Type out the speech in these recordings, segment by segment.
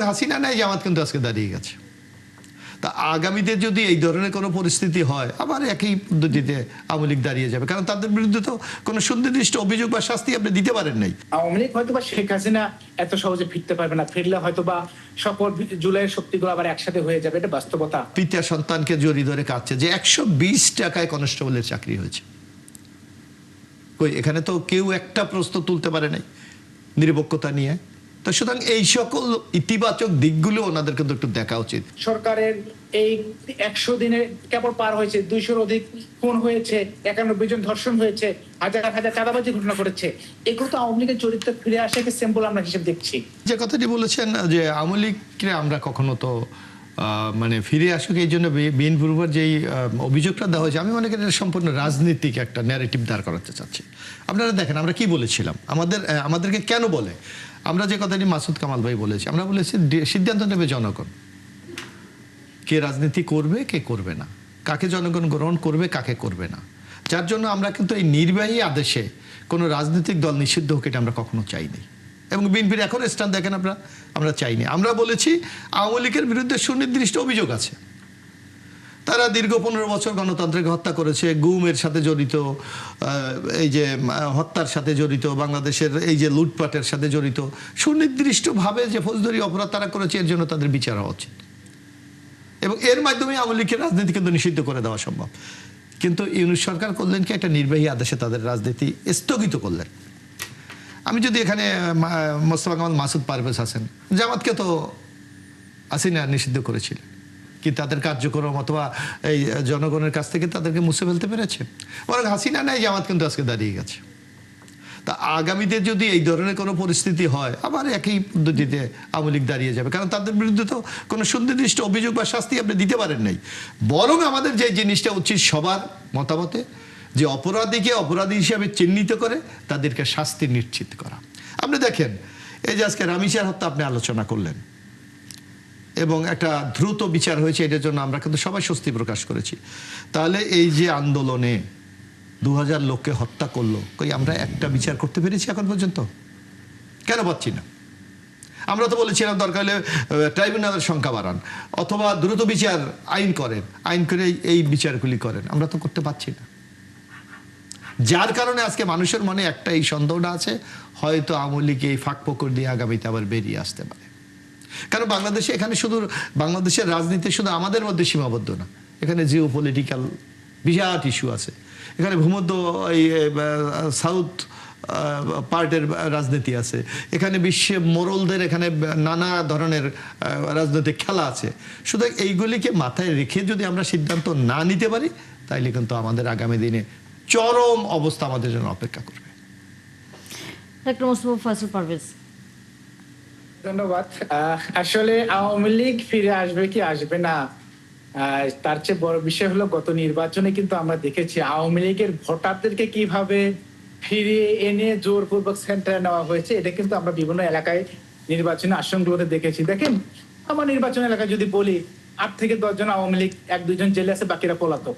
হাসিনা নাই, জামাত কিন্তু আজকে দাঁড়িয়ে গেছে। তা আগামীতে যদি এই ধরনের কোনো পরিস্থিতি হয়, আবার একই পদ্ধতিতে আওয়ামী লীগ দাঁড়িয়ে যাবে, কারণ তাদের বিরুদ্ধে তো কোনো সুনির্দিষ্ট অভিযোগ বা শাস্তি আপনি দিতে পারেন নাই। আওয়ামী লীগ হয়তো বা শেখ হাসিনা এত সহজে ফিরতে পারবে না, ফিরলে হয়তো বা সকল জুলাইয়ের শক্তিগুলো আবার একসাথে হয়ে যাবে, এটা বাস্তবতা। পিতা সন্তানকে জড়ি ধরে কাঁদছে যে 120 টাকায় কনস্টেবলের চাকরি হয়েছে। কই এখানে তো কেউ একটা প্রশ্ন তুলতে পারে নাই নিরপেক্ষতা নিয়ে। তো সুতরাং এই সকল ইতিবাচক দিকগুলো ওনাদের কিন্তু একটু দেখা উচিত। সরকারের এই 100 দিনে কেবল পার হয়েছে 200-র অধিক খুন হয়েছে, 91 জন ধর্ষণ হয়েছে, হাজার হাজার চাঁদাবাজি ঘটনা করেছে। এগুলো তো আওয়ামী লীগের চরিত্র ফিরে আসাকে সিম্বল আমরা হিসেবে দেখছি। যে কথাটি বলেছেন যে আওয়ামী লীগকে আমরা কখনো তো মানে ফিরে আসুক এই জন্য বিএনপির উপর যেই অভিযোগটা দেওয়া হয়েছে, আমি মনে করি এটা সম্পূর্ণ রাজনীতিক একটা ন্যারেটিভ দাঁড় করাতে চাচ্ছি। আপনারা দেখেন আমরা কি বলেছিলাম, আমাদেরকে কেন বলে, আমরা যে কথাটি মাসুদ কামাল ভাই বলেছি, আমরা বলেছি সিদ্ধান্ত নেবে জনগণ, কে রাজনীতি করবে কে করবে না, কাকে জনগণ গ্রহণ করবে কাকে করবে না। যার জন্য আমরা কিন্তু এই নির্বাহী আদেশে কোনো রাজনৈতিক দল নিষিদ্ধ হোক এটা আমরা কখনো চাইনি, এবং বিএনপির এখন স্ট্যান্ড দেখেন আমরা চাইনি। আমরা বলেছি আওয়ামী লীগের বিরুদ্ধে সুনির্দিষ্ট অভিযোগ আছে, তারা দীর্ঘ 15 বছর গণতন্ত্রকে হত্যা করেছে, গুমের সাথে জড়িত, এই যে হত্যার সাথে জড়িত, বাংলাদেশের এই যে লুটপাটের সাথে জড়িত, সুনির্দিষ্টভাবে যে ফৌজদারি অপরাধ তারা করেছে, এর জন্য তাদের বিচার হওয়া উচিত, এবং এর মাধ্যমে আওয়ামী লীগের রাজনীতি কিন্তু নিষিদ্ধ করে দেওয়া সম্ভব। কিন্তু ইউনূস সরকার করলেন কি, একটা নির্বাহী আদেশে তাদের রাজনীতি স্থগিত করলেন। আমি যদি এখানে মোস্তফা কামাল মাসুদ পারভেজ হাসান, জামাতকে তো হাসিনা নিষিদ্ধ করেছিলেন, কি তাদের কার্যক্রম অথবা এই জনগণের কাছ থেকে তাদেরকে মুছে ফেলতে পেরেছে? বরং হাসিনা নাই, জামাত কিন্তু আজকে দাঁড়িয়ে গেছে। তা আগামীতে যদি এই ধরনের কোনো পরিস্থিতি হয়, আবার একই পদ্ধতিতে আওয়ামী লীগ দাঁড়িয়ে যাবে, কারণ তাদের বিরুদ্ধে তো কোনো সুনির্দিষ্ট অভিযোগ বা শাস্তি আপনি দিতে পারেন নাই। বরং আমাদের যে জিনিসটা উচিত সবার মতামতে, যে অপরাধীকে অপরাধী হিসাবে চিহ্নিত করে তাদেরকে শাস্তি নিশ্চিত করা। আপনি দেখেন এই যে আজকে রামিসার হত্যা আপনি আলোচনা করলেন, এবং একটা দ্রুত বিচার হয়েছে, এটার জন্য আমরা কিন্তু সবাই স্বস্তি প্রকাশ করেছি। তাহলে এই যে আন্দোলনে 2000 লোককে হত্যা করলো, কই আমরা একটা বিচার করতে পেরেছি এখন পর্যন্ত? কেন পাচ্ছি না? আমরা তো বলেছিলাম দরকার হলে ট্রাইব্যুনালের সংখ্যা বাড়ান, অথবা দ্রুত বিচার আইন করেন, আইন করে এই বিচারগুলি করেন। আমরা তো করতে পারছি না, যার কারণে আজকে মানুষের মনে একটা এই সন্দেহটা আছে, হয়তো আওয়ামী লীগ এই ফাঁক ফোকর দিয়ে আগামীতে আবার বেরিয়ে আসতে পারে। কারণ বাংলাদেশে এখানে শুধু বাংলাদেশের রাজনীতি শুধু আমাদের মধ্যে সীমাবদ্ধ না, এখানে জিও পলিটিক্যাল বিরাট ইস্যু আছে। এখানে ভূমধ্য এই সাউথ পার্টের রাজনীতি আছে, এখানে বিশ্বে মোরলদের এখানে নানা ধরনের রাজনৈতিক খেলা আছে। শুধু এইগুলিকে মাথায় রেখে যদি আমরা সিদ্ধান্ত না নিতে পারি, তাইলে কিন্তু আমাদের আগামী দিনে চরম অবস্থা আমাদের জন্য অপেক্ষা করবে। ধন্যবাদ। আসলে আওয়ামী লীগ ফিরে আসবে কি আসবে না, তার চেয়ে বড় বিষয় হলো গত নির্বাচনে কিন্তু আমরা দেখেছি আওয়ামী লীগের ভোটারদেরকে কিভাবে ফিরিয়ে এনে জোরপূর্বক সেন্টারে নেওয়া হয়েছে। এটা কিন্তু আমরা বিভিন্ন এলাকায় নির্বাচনী আসনগুলোতে দেখেছি। দেখেন, আমার নির্বাচন এলাকায় যদি বলি 8 থেকে 10 জন আওয়ামী লীগ, 1-2 জন জেলে আছে, বাকিরা পলাতক।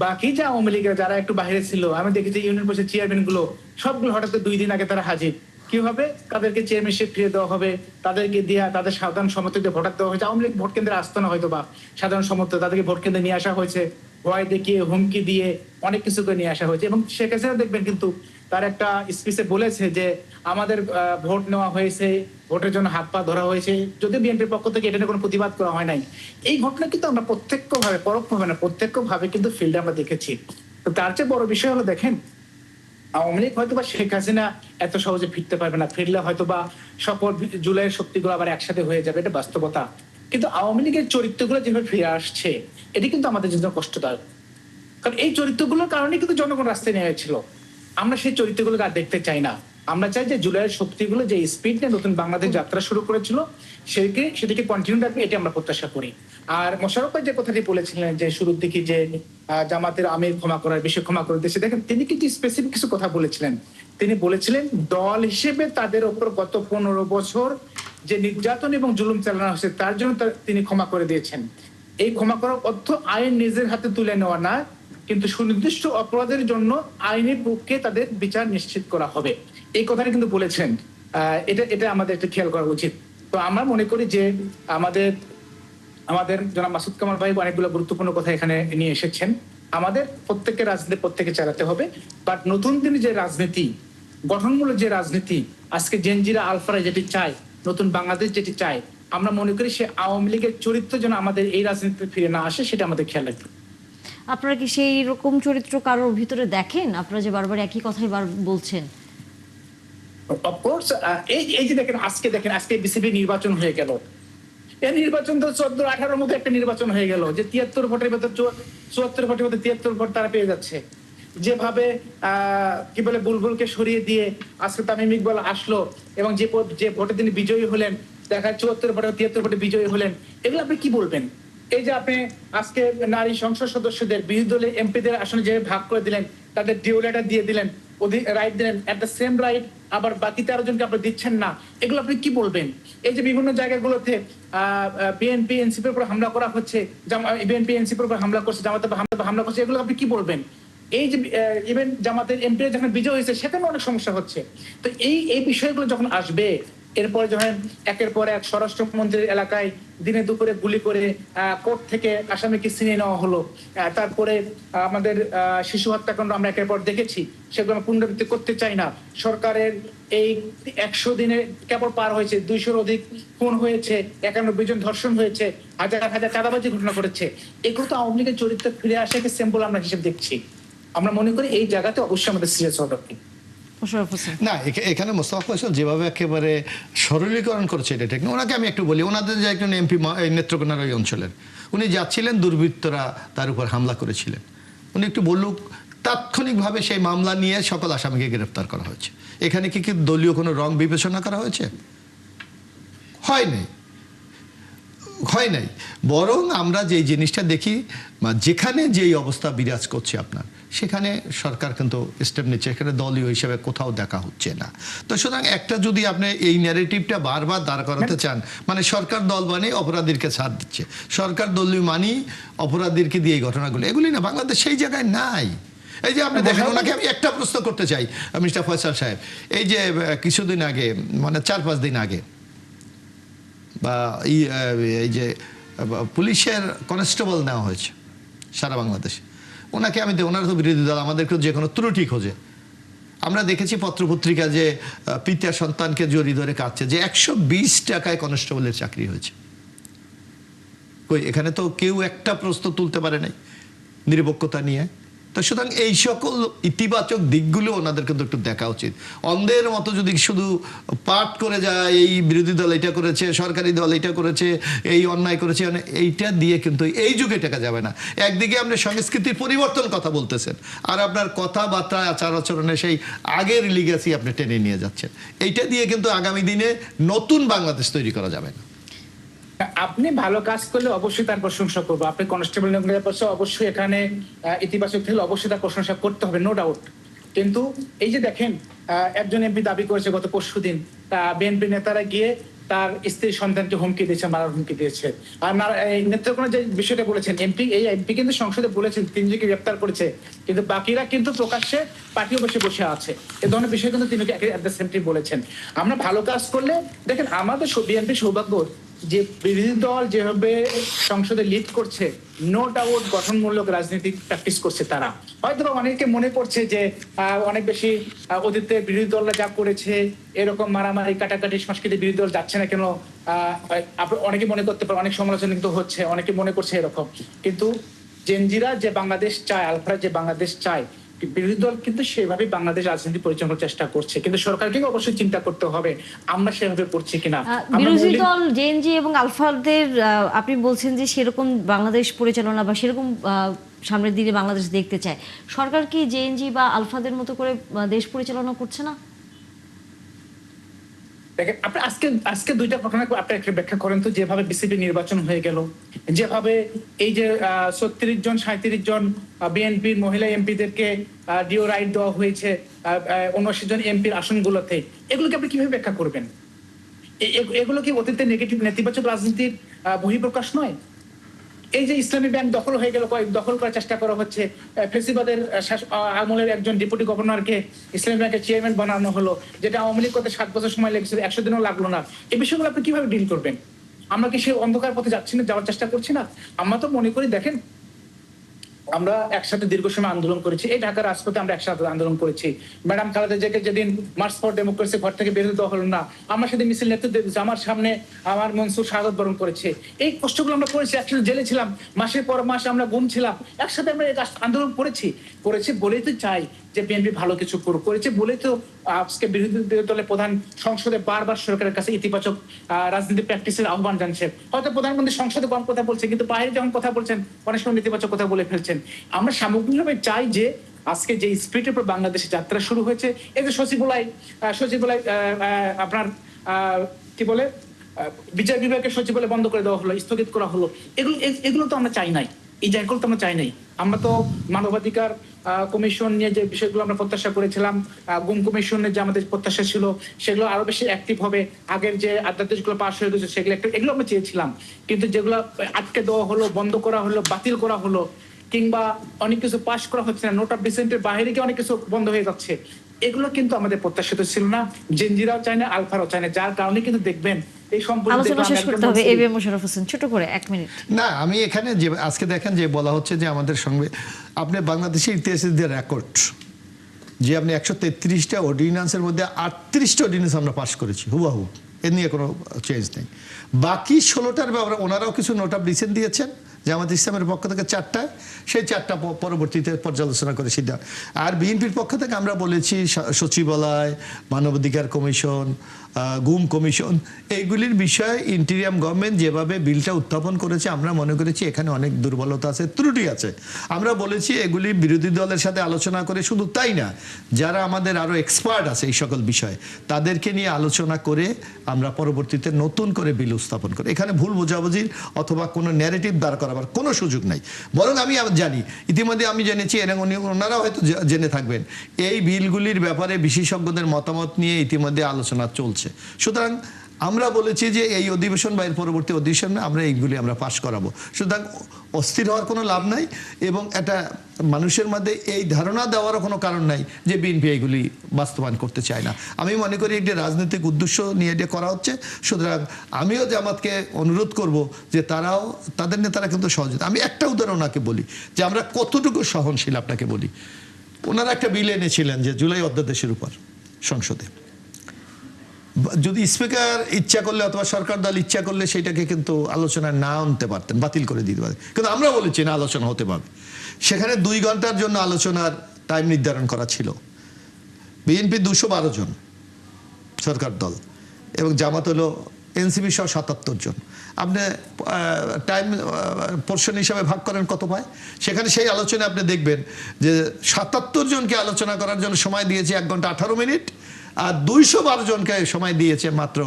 বাকি যে আওয়ামী লীগের যারা একটু বাইরে ছিল, আমি দেখেছি ইউনিয়ন পরিষদ চেয়ারম্যান গুলো সবগুলো হঠাৎ 2 দিন আগে তারা হাজির। কি হবে? তাদেরকে চেয়ারম্যানশিপ ফিরিয়ে দেওয়া হবে, তাদেরকে দিয়ে তাদের সাধারণ সমর্থকদের ভোটার দেওয়া হয়েছে। আওয়ামী লীগ ভোট কেন্দ্রে আসতো না হয়তো, বা সাধারণ সমর্থক তাদেরকে ভোট কেন্দ্রে নিয়ে আসা হয়েছে, ভয় দেখিয়ে হুমকি দিয়ে অনেক কিছু করে নিয়ে আসা হয়েছে। এবং শেখ হাসিনা দেখবেন কিন্তু তার একটা স্পিচে বলেছে যে আমাদের ভোট নেওয়া হয়েছে, ভোটের জন্য হাত পা ধরা হয়েছে, যদি বিএনপির পক্ষ থেকে এটা নিয়ে কোনো প্রতিবাদ করা হয় নাই। এই ঘটনা কিন্তু আমরা প্রত্যক্ষভাবে, পরোক্ষভাবে না, প্রত্যক্ষভাবে কিন্তু ফিল্ডে আমরা দেখেছি। তো তার চেয়ে বড় বিষয় হলো, দেখেন আওয়ামী লীগ হয়তো বা শেখ হাসিনা এত সহজে ফিরতে পারবে না, ফিরলে হয়তো বা সকল জুলাইয়ের শক্তিগুলো আবার একসাথে হয়ে যাবে, এটা বাস্তবতা। কিন্তু আওয়ামী লীগের চরিত্রগুলো যেভাবে ফিরে আসছে, এটি কিন্তু আমাদের জন্য কষ্টদায়ক। কারণ এই চরিত্রগুলোর কারণে কিন্তু জনগণ রাস্তায় নেমেছিল। আমরা সেই চরিত্রগুলোকে আর দেখতে চাই না। আমরা চাই যে জুলাইয়ের শক্তিগুলো যে স্পিড নিয়ে নতুন বাংলাদেশ যাত্রা শুরু করেছিল, সেটিকে কন্টিনিউ রাখবে, এটি আমরা প্রত্যাশা করি। আর মোশাররফ ভাই যে কথাটি বলেছিলেন যে শুরুর দিকে যে জামাতের আমির ক্ষমা করার বিষয়ে, ক্ষমা করে দিয়েছে, দেখেন তিনি কিন্তু স্পেসিফিক কিছু কথা বলেছিলেন। তিনি বলেছিলেন দল হিসেবে তাদের ওপর গত 15 বছর যে নির্যাতন এবং জুলুম চালানো হয়েছে তার জন্য তিনি ক্ষমা করে দিয়েছেন। এই ক্ষমা করার অর্থ আইন নিজের হাতে তুলে নেওয়া না, কিন্তু সুনির্দিষ্ট অপরাধের জন্য আইনের পক্ষে তাদের বিচার নিশ্চিত করা হবে, এই কথাটা কিন্তু বলেছেন। এটা আমাদের একটা খেয়াল করা উচিত। তো আমরা মনে করি যে আমাদের আমাদের জনাব মাসুদ কামাল ভাই অনেকগুলো গুরুত্বপূর্ণ কথা এখানে নিয়ে এসেছেন। আমাদের প্রত্যেকের রাজনীতি প্রত্যেকে চালাতে হবে, বাট নতুন দিনে যে রাজনীতি, গঠনমূলক যে রাজনীতি, আজকে জেনজিরা আলফারা যেটি চায়, নতুন বাংলাদেশ যেটি চায়, আমরা মনে করি সে আওয়ামী লীগের চরিত্র যেন আমাদের এই রাজনীতিতে ফিরে না আসে, সেটা আমাদের খেয়াল রাখতে হবে। আপনারা কি সেই রকম চরিত্র কারোর ভিতরে দেখেন? আপনারা যে বারবার একই কথাই বলছেন। অফকোর্স এই যে দেখেন আজকে বিসিবি নির্বাচন হয়ে গেল। এই নির্বাচন তো 14-18 মধ্যে একটা নির্বাচন হয়ে গেল, যে 73 ভোটের ভেতর 74 ভোটের মধ্যে 73 ভোট তারা পেয়ে যাচ্ছে। যেভাবে কি বলে বুলবুলকে সরিয়ে দিয়ে আজকে তামিম ইকবাল আসলো এবং যে ভোটে তিনি বিজয়ী হলেন, দেখা 74 ভোটে 73 ভোটে বিজয়ী হলেন, এগুলো আপনি কি বলবেন? এই যে আপনি আজকে নারী সংসদ সদস্যদের বিরোধী দলের এমপিদের আসনে যে ভাগ করে দিলেন, তাদের ডিউ লেটার দিয়ে দিলেন, রাইট দিলেন, এট দ্য সেম রাইট আবার বাকি 13 জনকে আপনি দিচ্ছেন না, এগুলো আপনি কি বলবেন? এই যে বিভিন্ন জায়গাগুলোতে বিএনপি এনসিপির উপর হামলা করা হচ্ছে, বিএনপি এনসিপির উপর হামলা করছে, জামাতে হামলা করছে, এগুলো আপনি কি বলবেন? এই যে ইভেন জামাতের এমপি যখন বিজয় হয়েছে সেখানে অনেক সমস্যা হচ্ছে। তো এই বিষয়গুলো যখন আসবে, এরপরে যখন একের পর এক স্বরাষ্ট্রমন্ত্রীর এলাকায় দিনে দুপুরে গুলি করে কোর্ট থেকে আসামিকে ছিনিয়ে নেওয়া হলো, তারপরে আমাদের শিশু হত্যাকাণ্ড আমরা একের পর দেখেছি, সেগুলো আমরা পুনরাবৃত্তি করতে চাই না। সরকারের এই 100 দিনে কেবল পার হয়েছে, 200-র অধিক খুন হয়েছে, 91 জন ধর্ষণ হয়েছে, হাজার হাজার চাঁদাবাজি ঘটনা করেছে। এগুলো তো আওয়ামী লীগের চরিত্র ফিরে আসাকে স্যাম্পল আমরা হিসেবে দেখছি। আমরা মনে করি এই জায়গাতে অবশ্যই আমাদের সিরিয়াস হওয়া দরকার। না, এখানে মোস্তফা ফয়সাল যেভাবে একেবারে সরলীকরণ করেছে এটা ঠিক না। ওনাকে আমি একটু বলি, ওনাদের যে একজন এমপি নেত্রকোনার ওই অঞ্চলের, উনি যাচ্ছিলেন, দুর্বৃত্তরা তার উপর হামলা করেছিলেন। উনি একটু বলুক, তাৎক্ষণিকভাবে সেই মামলা নিয়ে সকল আসামিকে গ্রেফতার করা হয়েছে। এখানে কি দলীয় কোনো রং বিবেচনা করা হয়েছে? হয় নাই। বরং আমরা যে জিনিসটা দেখি, যেখানে যেই অবস্থা বিরাজ করছে আপনার, সেখানে সরকার কিন্তু স্টেপ নিচ্ছে, এখানে দলীয় হিসেবে কোথাও দেখা হচ্ছে না। তো সুতরাং একটা যদি আপনি এই ন্যারেটিভটা বারবার দাঁড় করাতে চান, মানে সরকার দল বানিয়ে অপরাধীকে ছাড় দিচ্ছে, সরকার দলীয় মানি অপরাধীকে দিয়ে এই ঘটনাগুলো, এগুলি না, বাংলাদেশ সেই জায়গায় নাই। এই যে আপনি দেখেন, ওনাকে আমি একটা প্রশ্ন করতে চাই, মিস্টার ফয়সাল সাহেব, এই যে কিছুদিন আগে, মানে 4-5 দিন আগে, বা এই যে পুলিশের কনস্টেবল নেওয়া হয়েছে সারা বাংলাদেশে, ওনাকে আমি ওনারা তো বিরোধী দল, আমাদেরকে যে কোনো ত্রুটি খোঁজে। আমরা দেখেছি পত্রপত্রিকা যে পিতা সন্তানকে জড়ি ধরে কাঁদছে, যে 120 টাকায় কনস্টেবলের চাকরি হয়েছে। কই, এখানে তো কেউ একটা প্রশ্ন তুলতে পারে নাই নিরপেক্ষতা নিয়ে। তো সুতরাং এই সকল ইতিবাচক দিকগুলো ওনাদের কিন্তু একটু দেখা উচিত। অন্ধের মতো যদি শুধু পাঠ করে যায়, এই বিরোধী দল এটা করেছে, সরকারি দল এটা করেছে, এই অন্যায় করেছে, এইটা দিয়ে কিন্তু এই যুগে টেকা যাবে না। একদিকে আপনি সংস্কৃতির পরিবর্তন কথা বলতেছেন, আর আপনার কথাবার্তা আচার আচরণে সেই আগের লিগ্যাসি আপনি টেনে নিয়ে যাচ্ছেন। এইটা দিয়ে কিন্তু আগামী দিনে নতুন বাংলাদেশ তৈরি করা যাবে না। আপনি ভালো কাজ করলে অবশ্যই তার প্রশংসা করবো। আপনি কনস্টেবল অবশ্যই এখানে ইতিবাচক থাকলে অবশ্যই তার প্রশংসা করতে হবে, নো ডাউট। কিন্তু এই যে দেখেন, একজন এমপি দাবি করেছে গত পরশুদিন বিএনপি নেতারা গিয়ে তার স্ত্রী সন্তানকে হুমকি দিয়েছে, মারার হুমকি দিয়েছে। আর নেত্রকোনা যে বিষয়টা বলেছেন, এমপি কিন্তু সংসদে বলেছেন তিনজনকে গ্রেপ্তার করেছে, কিন্তু বাকিরা কিন্তু প্রকাশ্যে পার্টি অফিসে বসে আছে। এ ধরনের বিষয় কিন্তু তিনি বলেছেন। আমরা ভালো কাজ করলে, দেখেন আমাদের বিএনপি সৌভাগ্য যে বিরোধী দল যেভাবে সংসদে লিড করছে, নো ডাউট গঠনমূলক রাজনীতি প্র্যাকটিস করছে তারা। হয়তো অনেকে মনে করছে যে অনেক বেশি অতীতে বিরোধী দলরা যা করেছে, এরকম মারামারি কাটাকাটি সংস্কৃতি বিরোধী দল যাচ্ছে না কেন, অনেকে মনে করতে পারে, অনেক সমালোচনা কিন্তু হচ্ছে, অনেকে মনে করছে এরকম। কিন্তু জেনজিরা যে বাংলাদেশ চায়, আলফারা যে বাংলাদেশ চায়, বিরোধী দল কিন্তু সেভাবে বাংলাদেশ রাজনীতি পরিচালনার চেষ্টা করছে, কিন্তু সরকারকে অবশ্যই চিন্তা করতে হবে আমরা সেভাবে করছি কিনা। বিরোধী দল জেএনজি এবং আলফাদের আপনি বলছেন যে সেরকম বাংলাদেশ পরিচালনা বা সেরকম সামনের দিকে বাংলাদেশ দেখতে চায়, সরকার কি জেএনজি বা আলফাদের মতো করে দেশ পরিচালনা করছে না? দেখেন, আপনি আজকে দুইটা ঘটনা আপনি ব্যাখ্যা করেন তো। যেভাবে বিসিবি নির্বাচন হয়ে গেল, যেভাবে এই যে 36 জন 37 জন বিএনপির মহিলা এমপিদেরকে ডিও রাইট দেওয়া হয়েছে 79 জন এমপির আসনগুলোতে, এগুলোকে আপনি কিভাবে ব্যাখ্যা করবেন? এগুলো কি অতীতে নেতিবাচক রাজনীতির বহিঃপ্রকাশ নয়? এই যে ইসলামী ব্যাংক দখল হয়ে গেল, দখল করার চেষ্টা করা হচ্ছে, ফেসিবাদের আমলের একজন ডেপুটি গভর্নরকে ইসলামী ব্যাংকের চেয়ারম্যান বানানো হলো, যেটা আওয়ামী লীগ করতে 7 বছর সময় লেগেছিল, 100 দিনও লাগলো না। এই বিষয়গুলো আপনি কিভাবে ডিল করবেন? আমরা কি সেই অন্ধকার পথে যাচ্ছি না, যাওয়ার চেষ্টা করছি না? আমরা তো মনে করি, দেখেন আমরা একসাথে দীর্ঘ সময় আন্দোলন করেছি, এই ঢাকার রাজপথে আমরা একসাথে আন্দোলন করেছি। ম্যাডাম খালেদা জিয়াকে যেদিন মার্চ ফর ডেমোক্রেসি ঘর থেকে বের হতে হলো না, আমরা সেদিন মিছিল নেতৃত্ব দিয়েছি, আমার সামনে আমার মনসুর শাহাদত বরণ করেছে। এই কষ্টগুলো আমরা করেছি, একসাথে জেলে ছিলাম, মাসের পর মাস আমরা গুম ছিলাম, একসাথে আমরা আন্দোলন করেছি বলেই তো চাই যে বিএনপি ভালো কিছু করেছে বলেই তো আজকে বিরোধী দলের প্রধান সংসদে বারবার সরকারের কাছে ইতিবাচক রাজনীতি প্র্যাকটিসের আহ্বান জানছে। হয়তো প্রধানমন্ত্রী সংসদে কম কথা বলছে, কিন্তু বাইরে যখন কথা বলছেন অনেক সময় নেতিবাচক কথা বলে ফেলছেন। আমরা সামগ্রিকভাবে চাই যে আজকে যে স্পিরিটের উপর বাংলাদেশের যাত্রা শুরু হয়েছে, এই যে সচিবালয় আপনার কি বলে বিচার বিভাগের সচিবালয় বন্ধ করে দেওয়া হলো, স্থগিত করা হলো, এগুলো তো আমরা চাই নাই, এই জায়গাগুলো তো আমরা চাই নাই। আমরা তো মানবাধিকার কমিশন নিয়ে যে বিষয়গুলো আমরা প্রত্যাশা করেছিলাম, গুম কমিশনের যে আমাদের প্রত্যাশা ছিল, সেগুলো আরো বেশি অ্যাক্টিভ হবে। আগের যে অধ্যাদেশগুলো পাশ হয়ে গেছে সেগুলো এগুলো আমরা চেয়েছিলাম, কিন্তু যেগুলো আটকে দেওয়া হলো, বন্ধ করা হলো, বাতিল করা হলো, কিংবা অনেক কিছু পাশ করা হচ্ছে না, নোট অফ ডিসেন্টের বাইরে গিয়ে অনেক কিছু বন্ধ হয়ে যাচ্ছে, এগুলো কিন্তু আমাদের প্রত্যাশিত ছিল না। জেনজিরাও চায় না, আলফারাও চায় না, যার কারণে কিন্তু দেখবেন এই আলোচনা শেষ করতে হবে। এবিএম মোশাররফ হোসেন, ছোট করে 1 মিনিট। না, আমি এখানে যে আজকে দেখেন যে বলা হচ্ছে যে আমাদের সঙ্গে আপনি বাংলাদেশের ইতিহাসের যে রেকর্ড, যে আপনি 133টা অর্ডিন্যান্সের মধ্যে 38টা অর্ডিন্যান্স আমরা পাস করেছি হুবাহু, এ নিয়ে কোনো চেঞ্জ নেই। বাকি 16টার ব্যাপারে ওনারাও কিছু নোট অফ ডিসেন্ট দিয়েছেন, জামাত ইসলামের পক্ষ থেকে 4টায়, সেই 4টা পরবর্তীতে পর্যালোচনা করে সিদ্ধান্ত। আর বিএনপির পক্ষ থেকে আমরা বলেছি সচিবালয়, মানবাধিকার কমিশন, গুম কমিশন, এইগুলির বিষয়ে ইন্টেরিয়াম গভর্নমেন্ট যেভাবে বিলটা উত্থাপন করেছে আমরা মনে করেছি এখানে অনেক দুর্বলতা আছে, ত্রুটি আছে। আমরা বলেছি এগুলি বিরোধী দলের সাথে আলোচনা করে, শুধু তাই না, যারা আমাদের আরও এক্সপার্ট আছে এই সকল বিষয়ে তাদেরকে নিয়ে আলোচনা করে আমরা পরবর্তীতে নতুন করে বিল উত্থাপন করি। এখানে ভুল বোঝাবুঝির অথবা কোনো ন্যারেটিভ দাঁড় করাবার কোনো সুযোগ নাই। বরং আমি জানি, ইতিমধ্যে আমি জেনেছি, ওনারাও হয়তো জেনে থাকবেন, এই বিলগুলির ব্যাপারে বিশেষজ্ঞদের মতামত নিয়ে ইতিমধ্যে আলোচনা চলছে। সুতরাং আমরা বলেছি যে এই অধিবেশন বা এর পরবর্তী অধিবেশনে আমরা এইগুলি আমরা পাশ করাবো। সুতরাং অস্থির হওয়ার কোনো লাভ নাই, এবং এটা মানুষের মধ্যে এই ধারণা দেওয়ারও কোনো কারণ নাই যে বিএনপি এইগুলি বাস্তবায়ন করতে চায় না। আমি মনে করি একটি রাজনৈতিক উদ্দেশ্য নিয়ে এটা করা হচ্ছে। সুতরাং আমিও জামাতকে অনুরোধ করব যে তারাও, তাদের নেতারা কিন্তু সহযোগিতা। আমি একটা উদাহরণ ওনাকে বলি যে আমরা কতটুকু সহনশীল, আপনাকে বলি। ওনারা একটা বিল এনেছিলেন যে জুলাই অধ্যাদেশের উপর সংসদে, যদি স্পিকার ইচ্ছা করলে অথবা সরকার দল ইচ্ছা করলে সেটাকে কিন্তু আলোচনা না আনতে পারতেন, বাতিল করে দিতে পারতেন, কিন্তু আমরা বলেছি না, আলোচনা হতে পারবে। সেখানে 2 ঘন্টার জন্য আলোচনার টাইম নির্ধারণ করা ছিল। বিএনপি 212 জন সরকার দল, এবং জামাত হলো এনসিপি সহ 77 জন। আপনি টাইম পোর্শন হিসাবে ভাগ করেন কত পায়? সেখানে সেই আলোচনা আপনি দেখবেন যে 77 জনকে আলোচনা করার জন্য সময় দিয়েছে 1 ঘন্টা 18 মিনিট, আর 212 জনকে সময় দিয়েছে মাত্র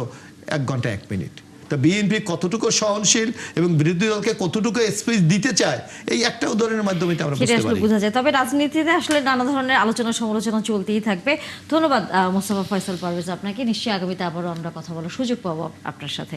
1 ঘন্টা 1 মিনিট। তো বিএনপি কতটুকু সহনশীল এবং বিরোধী দলকে কতটুকু স্পেস দিতে চায়, এই একটা উদাহরণের মাধ্যমে আমরা বুঝতে পারি। বোঝা যায়। তবে রাজনীতিতে আসলে নানা ধরনের আলোচনা সমালোচনা চলতেই থাকবে। ধন্যবাদ মোস্তফা ফয়সাল পারভেজ আপনাকে। নিশ্চয়ই আগামীতে আবারও আমরা কথা বলার সুযোগ পাবো আপনার সাথে।